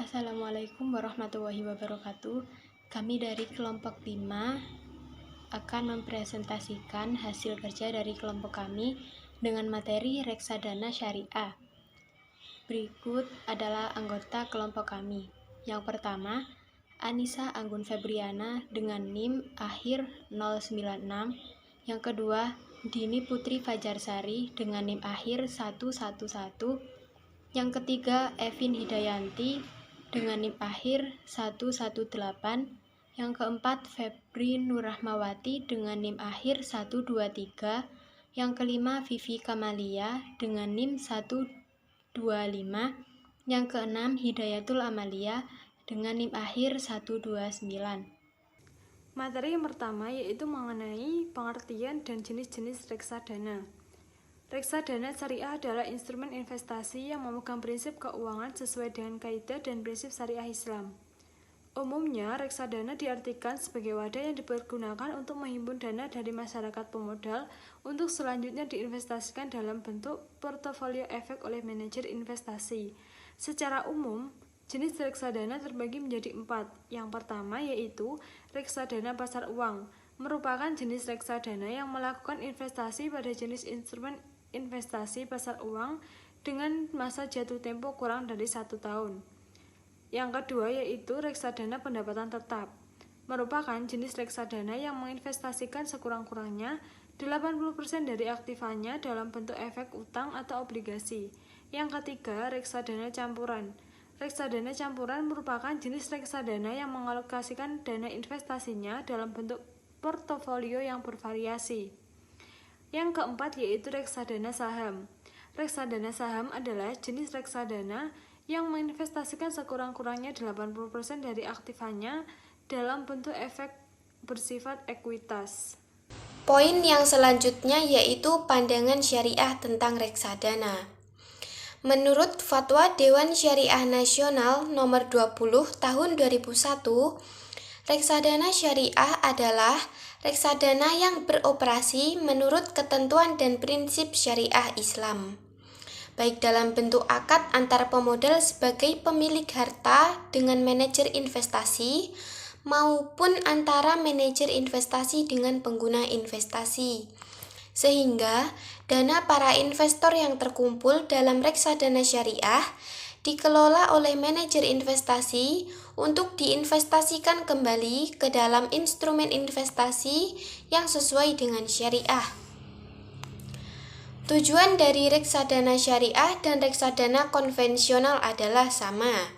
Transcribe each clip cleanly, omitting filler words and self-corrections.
Assalamualaikum warahmatullahi wabarakatuh. Kami dari kelompok 5 akan mempresentasikan hasil kerja dari kelompok kami dengan materi reksadana syariah. Berikut adalah anggota kelompok kami. Yang pertama, Anissa Anggun Febriana dengan NIM akhir 096. Yang kedua, Dini Putri Fajarsari dengan NIM akhir 111. Yang ketiga, Evin Hidayanti dengan NIM akhir 118. Yang keempat, Febri Nurrahmawati dengan NIM akhir 123. Yang kelima, Vivi Kamalia dengan NIM 125. Yang keenam, Hidayatul Amalia dengan NIM akhir 129. Materi yang pertama yaitu mengenai pengertian dan jenis-jenis reksadana. Reksadana syariah adalah instrumen investasi yang memegang prinsip keuangan sesuai dengan kaidah dan prinsip syariah Islam. Umumnya, reksadana diartikan sebagai wadah yang dipergunakan untuk menghimpun dana dari masyarakat pemodal untuk selanjutnya diinvestasikan dalam bentuk portofolio efek oleh manajer investasi. Secara umum, jenis reksadana terbagi menjadi 4. Yang pertama yaitu reksadana pasar uang, merupakan jenis reksadana yang melakukan investasi pada jenis instrumen investasi pasar uang dengan masa jatuh tempo kurang dari 1 tahun. Yang kedua yaitu reksadana pendapatan tetap, merupakan jenis reksadana yang menginvestasikan sekurang-kurangnya 80% dari aktifanya dalam bentuk efek utang atau obligasi. Yang ketiga, reksadana campuran. Reksadana campuran merupakan jenis reksadana yang mengalokasikan dana investasinya dalam bentuk portofolio yang bervariasi. Yang keempat yaitu reksadana saham. Reksadana saham adalah jenis reksadana yang menginvestasikan sekurang-kurangnya 80% dari aktifanya dalam bentuk efek bersifat ekuitas. Poin yang selanjutnya yaitu pandangan syariah tentang reksadana. Menurut Fatwa Dewan Syariah Nasional Nomor 20 Tahun 2001, reksadana syariah adalah reksadana yang beroperasi menurut ketentuan dan prinsip syariah Islam, baik dalam bentuk akad antar pemodal sebagai pemilik harta dengan manajer investasi maupun antara manajer investasi dengan pengguna investasi. Sehingga dana para investor yang terkumpul dalam reksadana syariah dikelola oleh manajer investasi untuk diinvestasikan kembali ke dalam instrumen investasi yang sesuai dengan syariah. Tujuan dari reksadana syariah dan reksadana konvensional adalah sama,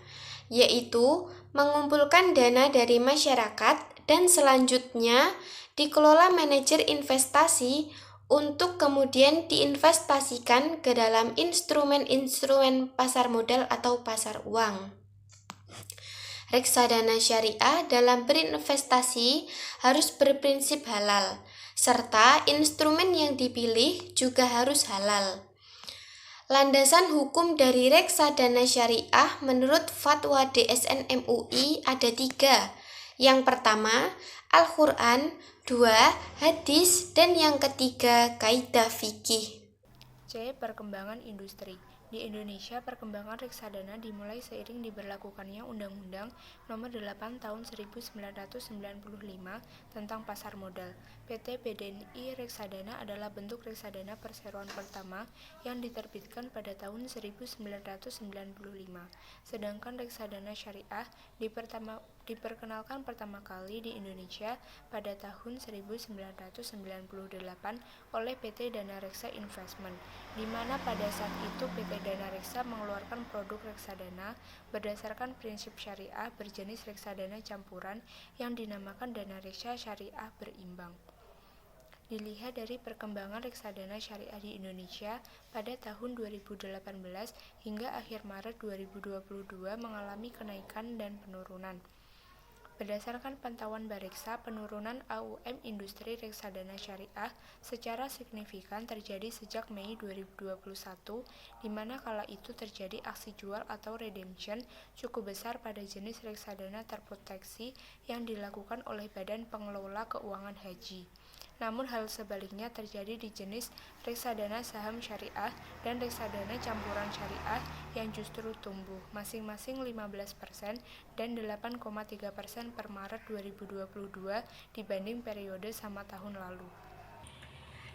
yaitu mengumpulkan dana dari masyarakat dan selanjutnya dikelola manajer investasi untuk kemudian diinvestasikan ke dalam instrumen-instrumen pasar modal atau pasar uang. Reksadana syariah dalam berinvestasi harus berprinsip halal, serta instrumen yang dipilih juga harus halal. Landasan hukum dari reksadana syariah menurut Fatwa DSN MUI ada 3. Yang pertama, Al-Quran, 2. Hadis, dan yang ketiga, kaidah fikih. C. Perkembangan industri. Di Indonesia, perkembangan reksadana dimulai seiring diberlakukannya Undang-Undang Nomor 8 Tahun 1995 tentang Pasar Modal. PT BDNI Reksadana adalah bentuk reksadana perseroan pertama yang diterbitkan pada tahun 1995. Sedangkan reksadana syariah diperkenalkan pertama kali di Indonesia pada tahun 1998 oleh PT Dana Reksa Investment, di mana pada saat itu PT Dana Reksa mengeluarkan produk reksadana berdasarkan prinsip syariah berjenis reksadana campuran yang dinamakan Dana Reksa Syariah Berimbang. Dilihat dari perkembangan reksadana syariah di Indonesia pada tahun 2018 hingga akhir Maret 2022 mengalami kenaikan dan penurunan. Berdasarkan pantauan Bareksa, penurunan AUM industri reksadana syariah secara signifikan terjadi sejak Mei 2021, di mana kala itu terjadi aksi jual atau redemption cukup besar pada jenis reksadana terproteksi yang dilakukan oleh Badan Pengelola Keuangan Haji. namun hal sebaliknya terjadi di jenis reksadana saham syariah dan reksadana campuran syariah yang justru tumbuh, masing-masing 15% dan 8,3% per Maret 2022 dibanding periode sama tahun lalu.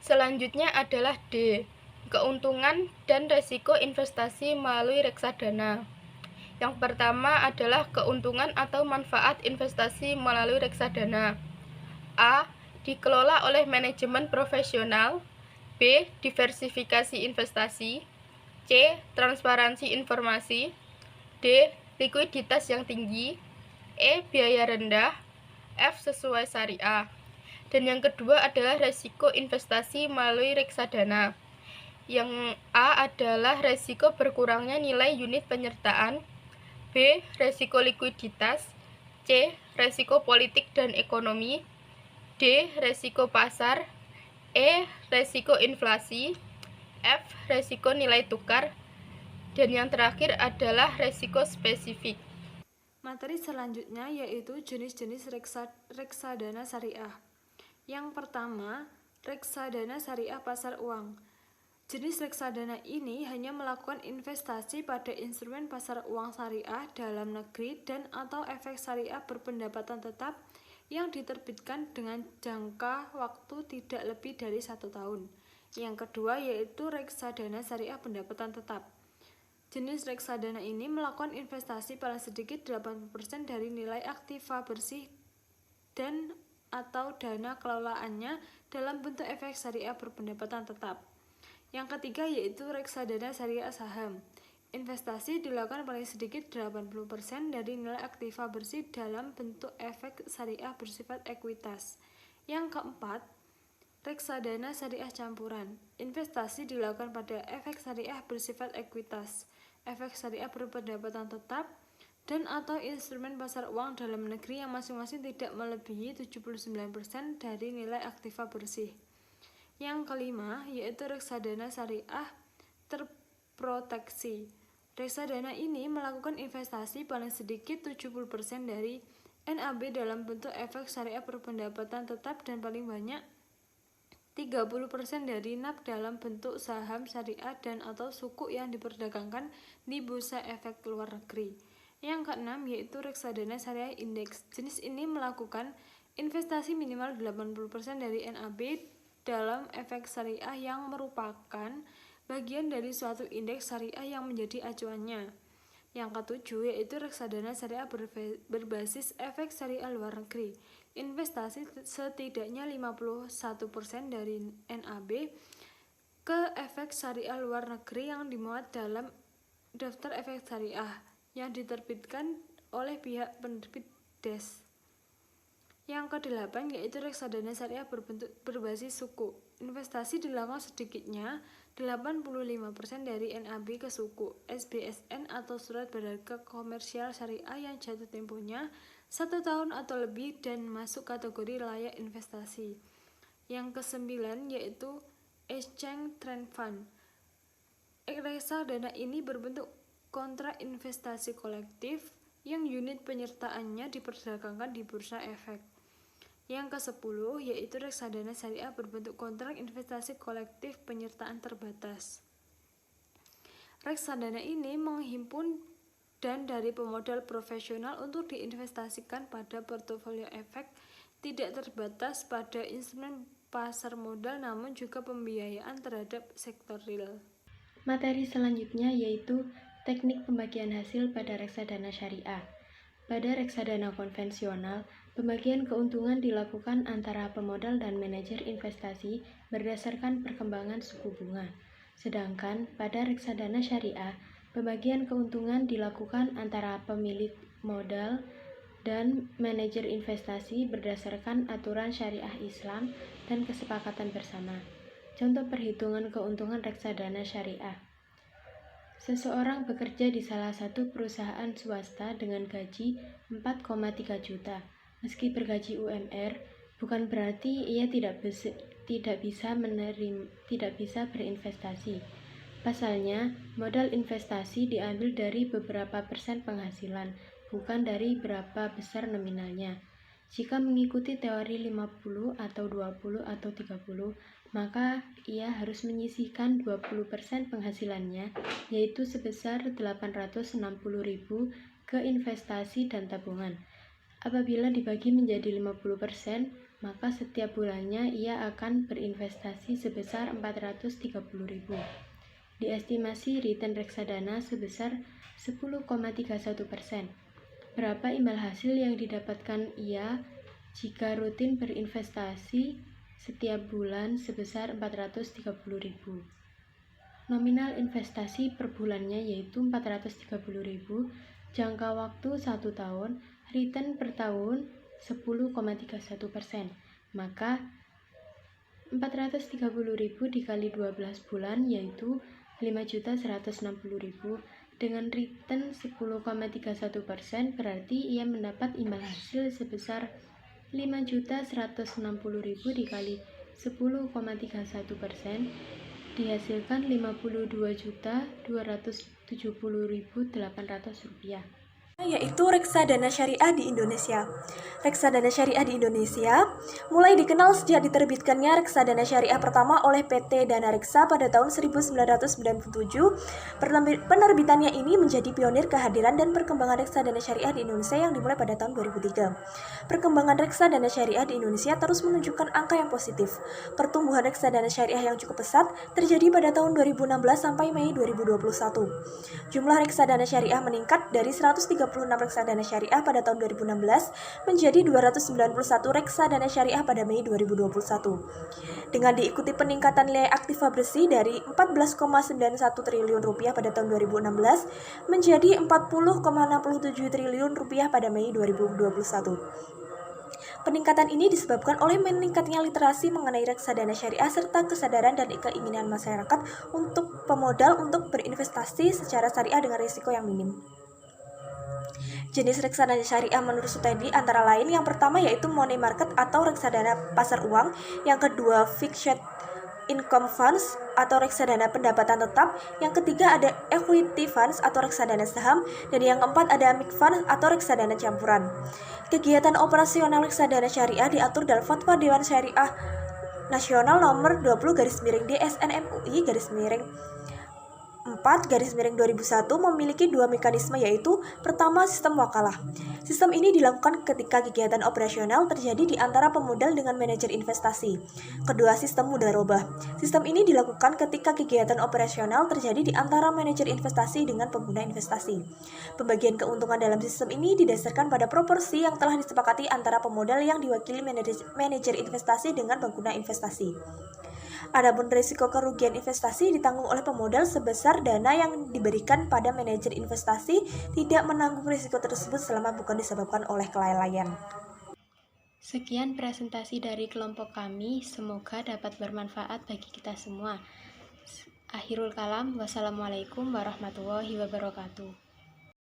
Selanjutnya adalah D. Keuntungan dan resiko investasi melalui reksadana. Yang pertama adalah keuntungan atau manfaat investasi melalui reksadana. A. Dikelola oleh manajemen profesional. B. Diversifikasi investasi. C. Transparansi informasi. D. Likuiditas yang tinggi. E. Biaya rendah. F. Sesuai syariah. Dan yang kedua adalah resiko investasi melalui reksadana. Yang A adalah resiko berkurangnya nilai unit penyertaan. B. Resiko likuiditas. C. Resiko politik dan ekonomi. D. Resiko pasar. E. Resiko inflasi. F. Resiko nilai tukar. Dan yang terakhir adalah resiko spesifik. Materi selanjutnya yaitu jenis-jenis reksadana syariah. Yang pertama, reksadana syariah pasar uang. Jenis reksadana ini hanya melakukan investasi pada instrumen pasar uang syariah dalam negeri dan atau efek syariah berpendapatan tetap yang diterbitkan dengan jangka waktu tidak lebih dari 1 tahun. Yang kedua yaitu reksadana syariah pendapatan tetap. Jenis reksadana ini melakukan investasi paling sedikit 80% dari nilai aktiva bersih dan atau dana kelolaannya dalam bentuk efek syariah berpendapatan tetap. Yang ketiga yaitu reksadana syariah saham. Investasi dilakukan paling sedikit 80% dari nilai aktiva bersih dalam bentuk efek syariah bersifat ekuitas. Yang keempat, reksadana syariah campuran. Investasi dilakukan pada efek syariah bersifat ekuitas, efek syariah berpendapatan tetap, dan atau instrumen pasar uang dalam negeri yang masing-masing tidak melebihi 79% dari nilai aktiva bersih. Yang kelima yaitu reksadana syariah terproteksi. Reksadana ini melakukan investasi paling sedikit 70% dari NAB dalam bentuk efek syariah berpendapatan tetap dan paling banyak 30% dari NAB dalam bentuk saham syariah dan atau suku yang diperdagangkan di bursa efek luar negeri. Yang keenam yaitu reksadana syariah indeks. Jenis ini melakukan investasi minimal 80% dari NAB dalam efek syariah yang merupakan bagian dari suatu indeks syariah yang menjadi acuannya. Yang ketujuh yaitu reksadana syariah berbasis efek syariah luar negeri. Investasi setidaknya 51% dari NAB ke efek syariah luar negeri yang dimuat dalam daftar efek syariah yang diterbitkan oleh pihak penerbit DES. Yang kedelapan yaitu reksadana syariah berbasis suku. Investasi dilakukan sedikitnya 85% dari NAB ke suku, SBSN atau surat berharga komersial syariah yang jatuh temponya 1 tahun atau lebih dan masuk kategori layak investasi. Yang kesembilan yaitu Exchange Trend Fund. Reksadana ini berbentuk kontrak investasi kolektif yang unit penyertaannya diperdagangkan di bursa efek. Yang ke-10 yaitu reksadana syariah berbentuk kontrak investasi kolektif penyertaan terbatas. Reksadana ini menghimpun dan dari pemodal profesional untuk diinvestasikan pada portofolio efek tidak terbatas pada instrumen pasar modal namun juga pembiayaan terhadap sektor real. Materi selanjutnya yaitu teknik pembagian hasil pada reksadana syariah. Pada reksadana konvensional, pembagian keuntungan dilakukan antara pemodal dan manajer investasi berdasarkan perkembangan suku bunga. Sedangkan pada reksadana syariah, pembagian keuntungan dilakukan antara pemilik modal dan manajer investasi berdasarkan aturan syariah Islam dan kesepakatan bersama. Contoh perhitungan keuntungan reksadana syariah. Seseorang bekerja di salah satu perusahaan swasta dengan gaji 4,3 juta. Meski bergaji UMR, bukan berarti ia tidak bisa berinvestasi. Pasalnya, modal investasi diambil dari beberapa persen penghasilan, bukan dari berapa besar nominalnya. Jika mengikuti teori 50 atau 20 atau 30, maka ia harus menyisihkan 20% penghasilannya, yaitu sebesar 860.000 ke investasi dan tabungan. Apabila dibagi menjadi 50%, maka setiap bulannya ia akan berinvestasi sebesar 430.000. Diestimasi return reksadana sebesar 10,31%. Berapa imbal hasil yang didapatkan ia jika rutin berinvestasi setiap bulan sebesar 430.000. Nominal investasi per bulannya yaitu 430.000, jangka waktu 1 tahun, return per tahun 10,31%. Maka 430.000 dikali 12 bulan yaitu 5.160.000 dengan return 10,31%, berarti ia mendapat imbal hasil sebesar 5.160.000 dikali 10,31%, dihasilkan Rp52.270.800, yaitu reksadana syariah di Indonesia. Reksadana syariah di Indonesia mulai dikenal sejak diterbitkannya reksadana syariah pertama oleh PT Dana Reksa pada tahun 1997. Penerbitannya ini menjadi pionir kehadiran dan perkembangan reksadana syariah di Indonesia yang dimulai pada tahun 2003. Perkembangan reksadana syariah di Indonesia terus menunjukkan angka yang positif. Pertumbuhan reksadana syariah yang cukup pesat terjadi pada tahun 2016 sampai Mei 2021. Jumlah reksadana syariah meningkat dari 136 reksadana syariah pada tahun 2016 menjadi 291 reksadana syariah pada Mei 2021. Dengan diikuti peningkatan nilai aktiva bersih dari 14,91 triliun rupiah pada tahun 2016 menjadi 40,67 triliun rupiah pada Mei 2021. Peningkatan ini disebabkan oleh meningkatnya literasi mengenai reksadana syariah serta kesadaran dan keinginan masyarakat untuk pemodal untuk berinvestasi secara syariah dengan risiko yang minim. Jenis reksadana syariah menurut Sutedi antara lain yang pertama yaitu money market atau reksadana pasar uang, yang kedua fixed income funds atau reksadana pendapatan tetap, yang ketiga ada equity funds atau reksadana saham, dan yang keempat ada mixed funds atau reksadana campuran. Kegiatan operasional reksadana syariah diatur dalam Fatwa Dewan Syariah Nasional nomor 20/DSN-MUI/4/2001 memiliki dua mekanisme, yaitu pertama sistem wakalah. Sistem ini dilakukan ketika kegiatan operasional terjadi di antara pemodal dengan manajer investasi. Kedua, sistem mudharabah. Sistem ini dilakukan ketika kegiatan operasional terjadi di antara manajer investasi dengan pengguna investasi. Pembagian keuntungan dalam sistem ini didasarkan pada proporsi yang telah disepakati antara pemodal yang diwakili manajer investasi dengan pengguna investasi. Adapun risiko kerugian investasi ditanggung oleh pemodal sebesar dana yang diberikan pada manajer investasi tidak menanggung risiko tersebut selama bukan disebabkan oleh kelalaian. Sekian presentasi dari kelompok kami, semoga dapat bermanfaat bagi kita semua. Akhirul kalam, wassalamualaikum warahmatullahi wabarakatuh.